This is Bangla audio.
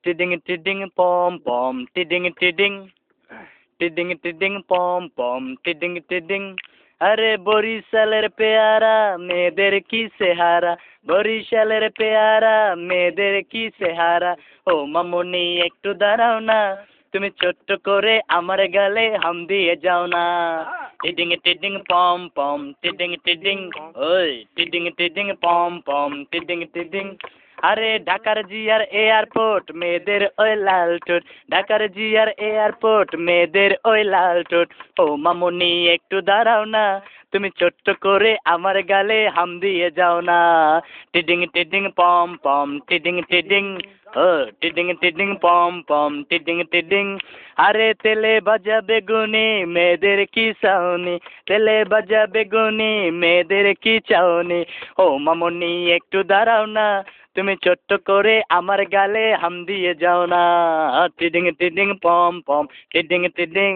টিডিং পম পম টিডিং টিডিং পম পম টিডিং আরে বরিশালের পেয়ারা মেয়েদের কি চেহারা বরিশালের পেয়ারা মেয়েদের কি চেহারা ও মামুনি একটু দাঁড়াও না তুমি ছোট্ট করে আমার গালে হাম দিয়ে যাও না টিডিং পম পম টিডিং ওই টিডিং পম পম টিডিং আরে ঢাকার জিয়ার এয়ারপোর্ট মেয়েদের ওই লাল ঠোঁট ঢাকার জিয়ার এয়ারপোর্ট মেয়েদের ওই লাল ঠোঁট ও মামুনি একটু দাঁড়াও না তুমি ছোট্ট করে আমার গালে হাম দিয়ে যাও না টিডিং পম পম টিডিং ও টিডিং পম পম টিডিং আরে তেলে ভাজা বেগুনি মেয়েদের কি চাউনি তেলে ভাজা বেগুনি মেয়েদের কি চাউনি ও মামুনি একটু দাঁড়াও না তুমি ছোট্ট করে আমার গালে হাম দিয়ে যাও না টিডিং পম পম টিডিং